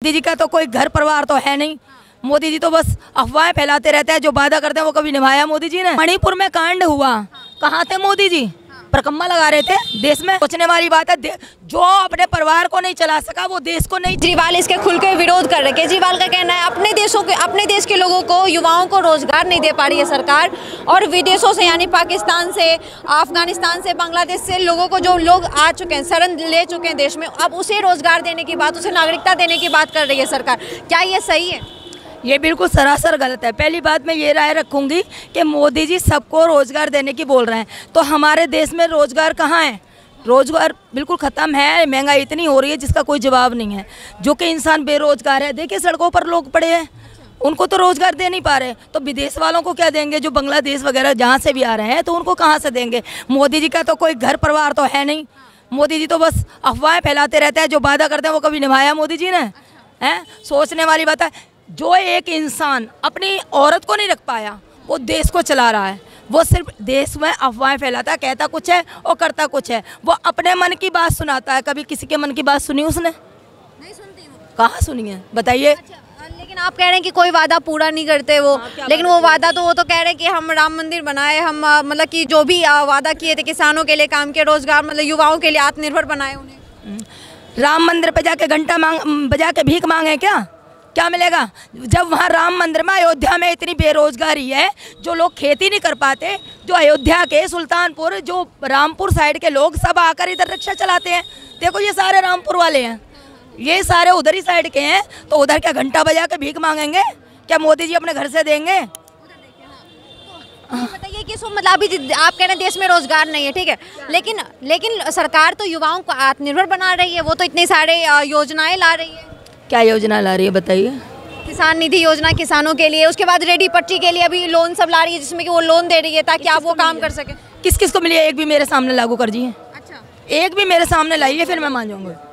मोदी जी का तो कोई घर परिवार तो है नहीं। मोदी जी तो बस अफवाहें फैलाते रहते हैं, जो वादा करते हैं वो कभी निभाया मोदी जी ने। मणिपुर में कांड हुआ, कहाँ थे मोदी जी? परकम्मा लगा रहे थे देश में। सोचने वाली बात है, जो अपने परिवार को नहीं चला सका वो देश को नहीं। केजरीवाल इसके खुल के विरोध कर रहे हैं। केजरीवाल का कहना है अपने देश के लोगों को, युवाओं को रोजगार नहीं दे पा रही है सरकार, और विदेशों से यानी पाकिस्तान से, अफगानिस्तान से, बांग्लादेश से लोगों को, जो लोग आ चुके हैं, शरण ले चुके हैं देश में, अब उसे रोजगार देने की बात, उसे नागरिकता देने की बात कर रही है सरकार। क्या ये सही है? ये बिल्कुल सरासर गलत है। पहली बात मैं ये राय रखूंगी कि मोदी जी सबको रोजगार देने की बोल रहे हैं, तो हमारे देश में रोजगार कहाँ है? रोजगार बिल्कुल ख़त्म है। महंगाई इतनी हो रही है जिसका कोई जवाब नहीं है। जो कि इंसान बेरोजगार है, देखिए सड़कों पर लोग पड़े हैं, उनको तो रोजगार दे नहीं पा रहे, तो विदेश वालों को क्या देंगे? जो बांग्लादेश वगैरह जहाँ से भी आ रहे हैं, तो उनको कहाँ से देंगे? मोदी जी का तो कोई घर परिवार तो है नहीं। मोदी जी तो बस अफवाहें फैलाते रहते हैं, जो वादा करते हैं वो कभी निभाया मोदी जी ने है। सोचने वाली बात है, जो एक इंसान अपनी औरत को नहीं रख पाया वो देश को चला रहा है। वो सिर्फ देश में अफवाहें फैलाता है, कहता कुछ है और करता कुछ है। वो अपने मन की बात सुनाता है। कभी किसी के मन की बात सुनी उसने? नहीं सुनती वो। कहाँ सुनी है बताइए? लेकिन आप कह रहे हैं कि कोई वादा पूरा नहीं करते वो। लेकिन वो वादा तो वो तो कह रहे हैं कि हम राम मंदिर बनाए, हम मतलब कि जो भी वादा किए थे किसानों के लिए काम किए, रोजगार मतलब युवाओं के लिए आत्मनिर्भर बनाए उन्हें। राम मंदिर पे जाके घंटा बजा के भीख मांगे क्या मिलेगा? जब वहाँ राम मंदिर में, अयोध्या में इतनी बेरोजगारी है, जो लोग खेती नहीं कर पाते, जो अयोध्या के सुल्तानपुर, जो रामपुर साइड के लोग सब आकर इधर रिक्शा चलाते हैं। देखो ये सारे रामपुर वाले हैं, ये सारे उधर ही साइड के हैं, तो उधर क्या घंटा बजा के भीख मांगेंगे? क्या मोदी जी अपने घर से देंगे? बताइए कि मतलब अभी आप कह रहे हैं देश में रोजगार नहीं है, ठीक है, लेकिन सरकार तो युवाओं को आत्मनिर्भर बना रही है। वो तो इतने सारे योजनाएं ला रही है। क्या योजना ला रही है बताइए? किसान निधि योजना किसानों के लिए, उसके बाद रेडी पट्टी के लिए अभी लोन सब ला रही है, जिसमें कि वो लोन दे रही है ताकि आप वो काम कर सकें। किस किस को मिली है? एक भी मेरे सामने लागू कर दीजिए। अच्छा, एक भी मेरे सामने लाइए, फिर मैं मान जाऊंगा।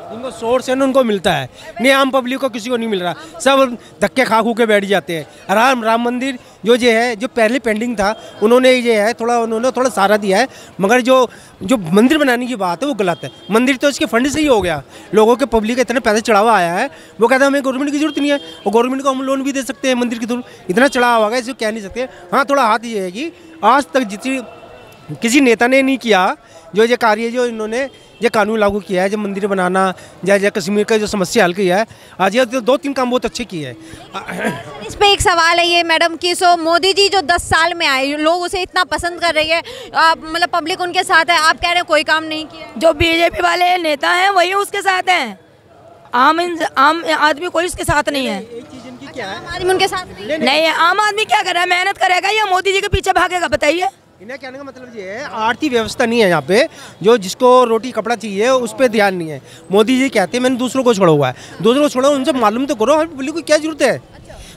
उनको सोर्स है ना, उनको मिलता है, नहीं आम पब्लिक को किसी को नहीं मिल रहा। सब धक्के खा के बैठ जाते हैं। राम मंदिर जो है, जो पहले पेंडिंग था, उन्होंने उन्होंने थोड़ा सहारा दिया है, मगर जो मंदिर बनाने की बात है वो गलत है। मंदिर तो इसके फंड से ही हो गया। लोगों के पब्लिक का इतना पैसा चढ़ावा आया है, वो कहते हैं हमें गवर्नमेंट की जरूरत नहीं है, और गवर्नमेंट को हम लोन भी दे सकते हैं मंदिर की थ्रू। इतना चढ़ावा होगा इसको कह नहीं सकते। हाँ, थोड़ा हाथ ये है कि आज तक किसी नेता ने नहीं किया जो ये कार्य, जो इन्होंने ये कानून लागू किया है, जो मंदिर बनाना, या कश्मीर का जो समस्या हल किया है, आज ये 2-3 काम बहुत अच्छे किए हैं। इस पे एक सवाल है ये मैडम कि मोदी जी जो 10 साल में आए, लोग उसे इतना पसंद कर रही है, मतलब पब्लिक उनके साथ है, आप कह रहे हैं कोई काम नहीं किया? जो बीजेपी वाले नेता हैं वही उसके साथ हैं, आम आदमी कोई उसके साथ नहीं है। एक चीज इनकी क्या है, आम आदमी उनके साथ नहीं है। आम आदमी क्या कर रहा है? मेहनत करेगा या मोदी जी के पीछे भागेगा बताइए? इन्हें कहने का मतलब ये है, आर्थिक व्यवस्था नहीं है यहाँ पे। जो जिसको रोटी कपड़ा चाहिए उस पर ध्यान नहीं है। मोदी जी कहते हैं मैंने दूसरों को छोड़ा हुआ है, दूसरों को छोड़ो, उनसे मालूम तो करो हमें पब्लिक को क्या जरूरत है।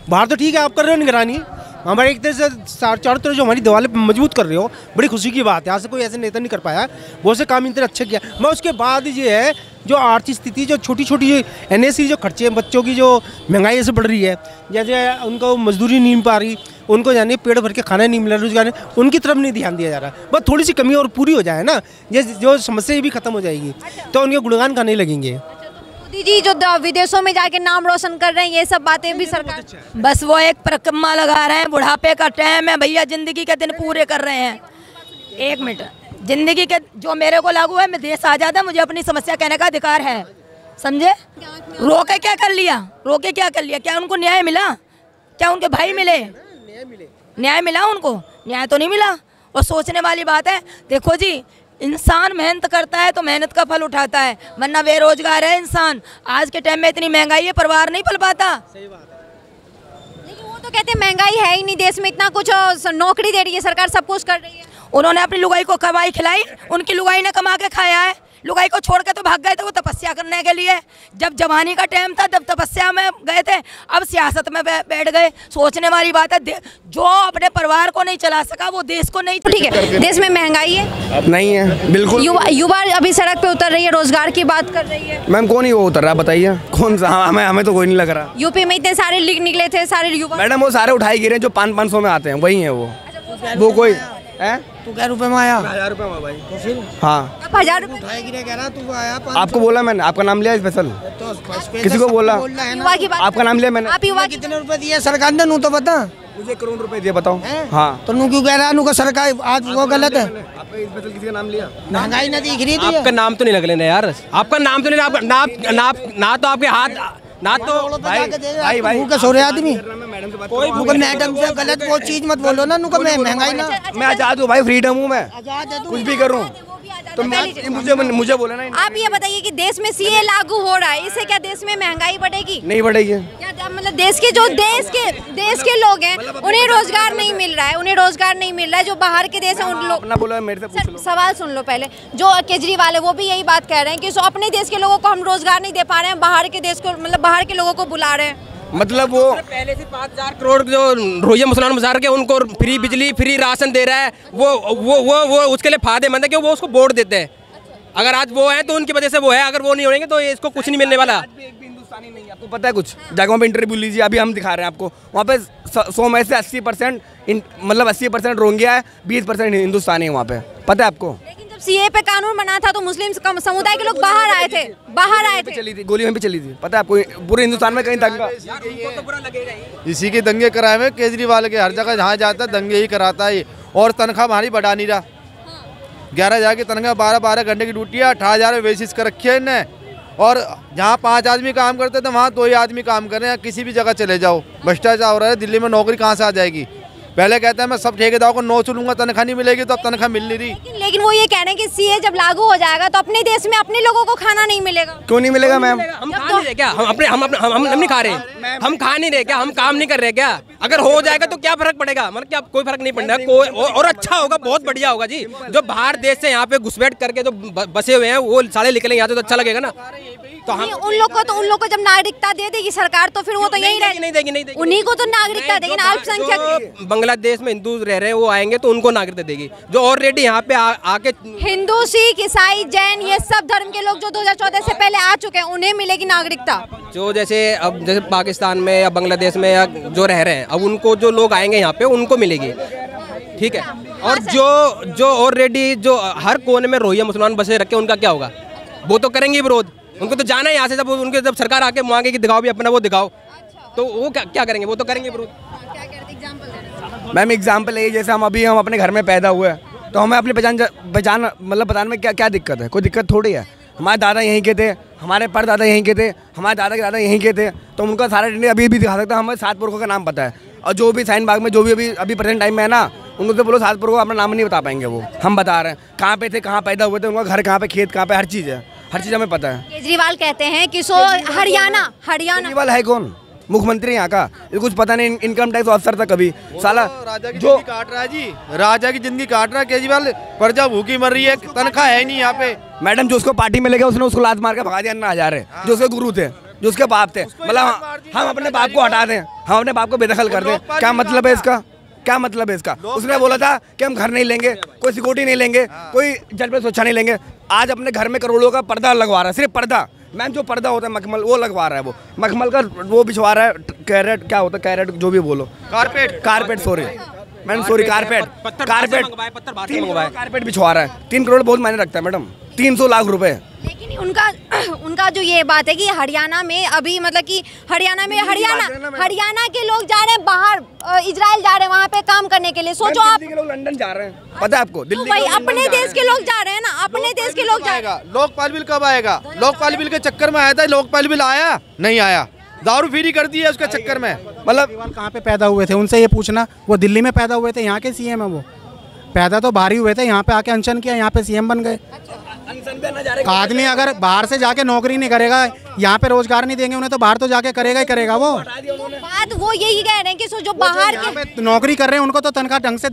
बाहर तो ठीक है आप कर रहे हो निगरानी, हमारे एक तरह से चारों तरफ जो हमारी दीवारें मजबूत कर रहे हो, बड़ी खुशी की बात है। आज से कोई ऐसे नेता नहीं कर पाया, बहुत से काम इतने अच्छे किया। मैं उसके बाद ये है जो आर्थिक स्थिति, जो छोटी छोटी NSC जो खर्चे, बच्चों की जो महंगाई से बढ़ रही है, जैसे उनको मजदूरी नहीं मिल पा रही, उनको यानी पेट भर के खाना नहीं मिल रहा, रोजगार, उनकी तरफ नहीं ध्यान दिया जा रहा। बस थोड़ी सी कमी और पूरी हो जाए ना, ये जो समस्या भी खत्म हो जाएगी, तो उनके गुणगान गाने लगेंगे। मोदी जी जो विदेशों में जाके नाम रोशन कर रहे हैं, ये सब बातें भी सरकार बस वो एक परकम्मा लगा रहे हैं। बुढ़ापे का टाइम है भैया, जिंदगी के दिन पूरे कर रहे हैं। एक मिनट, जिंदगी के जो मेरे को लागू है, मैं देश आजाद है, मुझे अपनी समस्या कहने का अधिकार है, समझे? रोके क्या कर लिया? रोके क्या कर लिया? क्या उनको न्याय मिला? क्या उनके भाई मिले? न्याय मिला उनको? न्याय तो नहीं मिला। और सोचने वाली बात है, देखो जी, इंसान मेहनत करता है तो मेहनत का फल उठाता है, वरना बेरोजगार है इंसान। आज के टाइम में इतनी महंगाई है, परिवार नहीं पल पाता। सही बात है। लेकिन वो तो कहते हैं महंगाई है ही नहीं देश में, इतना कुछ नौकरी दे रही है सरकार, सब कुछ कर रही है। उन्होंने अपनी लुगाई को कमाई खिलाई, उनकी लुगाई ने कमा के खाया है। लुगाई को छोड़ के तो भाग गए थे वो तपस्या करने के लिए। जब जवानी का टाइम था तब तपस्या में गए थे, अब सियासत में बैठ गए। सोचने वाली बात है, जो अपने परिवार को नहीं चला सका वो देश को नहीं। ठीक है, देश में महंगाई है? नहीं है, बिल्कुल। युवा अभी सड़क पे उतर रही है, रोजगार की बात कर रही है। मैम कौन ही वो उतर रहा है बताइए? कौन सा? हमें तो कोई नहीं लग रहा। यूपी में इतने सारे लीग निकले थे, सारे युवा। मैडम वो सारे उठाए गिरे जो 500 में आते हैं, वही है वो कोई हैं? तू क्या रुपए में आया? 1000 रुपये में भाई। तो फिर हाँ, आप 1000 रुपये कह रहा तू आया आपको बोला मैंने, आपका नाम लिया स्पेशल, तो किसी को बोला? युवा की बात आपका नाम लिया मैंने। आप युवा की कितने रुपए दिए सरकार ने? नू तो बता। मुझे 1 करोड़ रुपए दिए, बताओ। हाँ, तो नू क्यों कह रहा? नू का सरकार आज वो गलत है। आपका स्पेशल किसी का नाम लिया? महंगाई ना दिख रही थी। आपका नाम तो नहीं लग लेना यार, आपका नाम तो नहीं, ना तो आपके हाथ, ना तो भाई भूखे सो रहे आदमी। कोई मैडम से गलत वो चीज मत बोलो ना। नू का महंगाई ना। मैं आजाद हूँ भाई, फ्रीडम हूँ मैं, आजाद है तू। कुछ भी करूँ। तो मुझे बोला ना, आप ये बताइए कि देश में सीए लागू हो रहा है, इससे क्या देश में महंगाई बढ़ेगी? नहीं बढ़ेगी। क्या मतलब देश के लोग हैं उन्हें रोजगार नहीं मिल रहा है, उन्हें रोजगार नहीं मिल रहा है। जो बाहर के देश हैं उन लोग, अपना बोला, मेरे से पूछ लो। सवाल सुन लो पहले। जो केजरीवाल है वो भी यही बात कह रहे हैं कि अपने देश के लोगों को हम रोजगार नहीं दे पा रहे हैं, बाहर के देश को मतलब बाहर के लोगों को बुला रहे हैं। मतलब वो पहले से 5000 करोड़ जो रोहिया मुसलमान मुजाहर के उनको फ्री बिजली, फ्री राशन दे रहा है, वो उसके लिए फायदेमंद है कि वो उसको वोट देते हैं। अगर आज वो है तो उनकी वजह से वो है, अगर वो नहीं होंगे तो इसको कुछ नहीं मिलने वाला। हिंदुस्तानी नहीं है, आपको पता है? कुछ जगहों पे इंटरव्यू लीजिए, अभी हम दिखा रहे हैं आपको, वहाँ पे 100 में से 80% मतलब 80% रोहिंग्या है, 20% हिंदुस्तानी है वहाँ पे, पता है आपको? लेकिन जब सीए पे कानून बना था तो मुस्लिम समुदाय के लोग बाहर आए थे, चली थी गोली, वहीं पे चली थी, पता है आपको? पूरे हिंदुस्तान में कहीं दंगा। इसी के दंगे कराए हुए केजरीवाल के, हर जगह जहाँ जाता है दंगे ही कराता है। और तनख्वाह हमारी बढ़ा नहीं रहा। 11,000 की तनख्वाह, 12 घंटे की ड्यूटी है, 18,000 बेसिस कर रखी है इन्हें। और जहाँ 5 आदमी काम करते थे वहाँ 2 ही आदमी काम कर रहे हैं। किसी भी जगह चले जाओ भ्रष्टाचार हो रहा है। दिल्ली में नौकरी कहाँ से आ जाएगी? पहले कहता है मैं सब ठेकेदारों को 9 चुनूंगा, तनख्वाह नहीं मिलेगी, तो अब तनख्वाह मिल नहीं रही। लेकिन वो ये कह रहे हैं कि सीए जब लागू हो जाएगा तो अपने देश में अपने लोगों को खाना नहीं मिलेगा। क्यों नहीं मिलेगा मैम? हम खा नहीं रहे क्या? हम नहीं खा रहे, हम खा नहीं रहे क्या? हम काम नहीं कर रहे क्या? अगर हो जाएगा तो क्या फर्क पड़ेगा? मतलब क्या कोई फर्क नहीं पड़ेगा, कोई और अच्छा होगा, बहुत बढ़िया होगा जी। जो बाहर देश से यहाँ पे घुसपैठ करके जो बसे हुए हैं वो साले निकलेंगे यहाँ तो अच्छा लगेगा ना। तो उन लोग को जब नागरिकता दे देगी सरकार तो फिर वो तो यही रहेगी। नहीं देगी। उन्हीं को तो नागरिकता देगी ना। अल्पसंख्यक बांग्लादेश में हिंदू रह रहे हैं वो आएंगे तो उनको नागरिकता देगी। जो ऑलरेडी यहाँ पे आके हिंदू, सिख, ईसाई, जैन ये सब धर्म के लोग जो 2014 से पहले आ चुके हैं उन्हें मिलेगी नागरिकता। जो जैसे पाकिस्तान में या बांग्लादेश में या जो रह रहे हैं, अब उनको जो लोग आएंगे यहाँ पे उनको मिलेगी, ठीक है। और जो ऑलरेडी जो हर कोने में रोहिंग्या मुसलमान बसे रखे उनका क्या होगा? वो तो करेंगे विरोध, उनको तो जाना है यहाँ से। जब सरकार आके मांगे कि दिखाओ भी अपना, वो दिखाओ, तो वो क्या करेंगे? वो तो करेंगे विरोध। मैम एग्जाम्पल है, जैसे हम अपने घर में पैदा हुए तो हमें अपनी पहचान मतलब बताने में क्या दिक्कत है? कोई दिक्कत थोड़ी है। हमारे दादा यहीं के थे, हमारे परदादा यहीं के थे, हमारे दादा के दादा यहीं के थे, तो उनका सारा डिटेल अभी भी दिखा सकता है। हमें 7 पुरखों का नाम पता है। और जो भी साइन बाग में जो भी अभी प्रेजेंट टाइम में है ना, उनको तो बोलो 7 पुरखों का अपना नाम नहीं बता पाएंगे। वो हम बता रहे हैं कहाँ पे थे, कहाँ पैदा हुए थे, उनका घर कहाँ पे, खेत कहाँ पे, हर चीज़ है, हर चीज़ हमें पता है। केजरीवाल कहते हैं कि हरियाणा केजरीवाल है कौन? मुख्यमंत्री यहाँ का, ये कुछ पता नहीं। इनकम टैक्स ऑफिसर था कभी, साला राजा की जिंदगी काट रहा है जी, राजा की जिंदगी काट रहा है केजरीवाल। प्रजा भूखी मर रही है, तनख्वाह है नहीं यहाँ पे। मैडम जो उसको पार्टी में ले गया उसने उसको लात मार के भगा दिया 9,000 जो उसके गुरु थे, जो उसके बाप थे। मतलब हम अपने बाप को हटा दें, हम अपने बाप को बेदखल कर दें, क्या मतलब है इसका? क्या मतलब है इसका? उसने बोला था कि हम घर नहीं लेंगे, कोई सिक्योरिटी नहीं लेंगे, कोई जल पे स्वच्छता नहीं लेंगे। आज अपने घर में करोड़ों का पर्दा लगवा रहा है, सिर्फ पर्दा। मैम जो पर्दा होता है मखमल, वो लगवा रहा है। वो मखमल का वो बिछवा रहा है। कैरेट क्या होता है? कैरेट जो भी बोलो, carpet sorry madam, sorry carpet 3 बिछवा रहा है। 3 करोड़ बहुत मायने रखता है मैडम, 300 लाख रुपए। लेकिन उनका जो ये बात है कि हरियाणा में अभी मतलब कि हरियाणा के लोग जा रहे हैं बाहर, इजराइल जा रहे हैं वहाँ पे काम करने के लिए। सोचो आप, दिल्ली के लोग लंदन जा रहे हैं, पता है आपको? दिल्ली भाई अपने देश के लोग जा रहे हैं ना, अपने देश के लोग जा रहे हैं। लोकपाल बिल कब आएगा? लोकपाल बिल के चक्कर में आया था, लोकपाल बिल आया नहीं आया? दारू फ्री कर दी है उसके चक्कर में। मतलब कहाँ पे पैदा हुए थे उनसे ये पूछना। वो दिल्ली में पैदा हुए थे, यहाँ के सीएम है। वो पैदा तो बाहर ही हुए थे, यहाँ पे आके अनशन किया, यहाँ पे सीएम बन गए। आदमी अगर बाहर से जाके नौकरी नहीं करेगा, यहाँ पे रोजगार नहीं देंगे उन्हें, तो बाहर तो जाके करेगा ही करेगा। वो बात वो यही कह रहे हैं कि जो बाहर के नौकरी कर रहे हैं उनको तो तनख्वाह ढंग से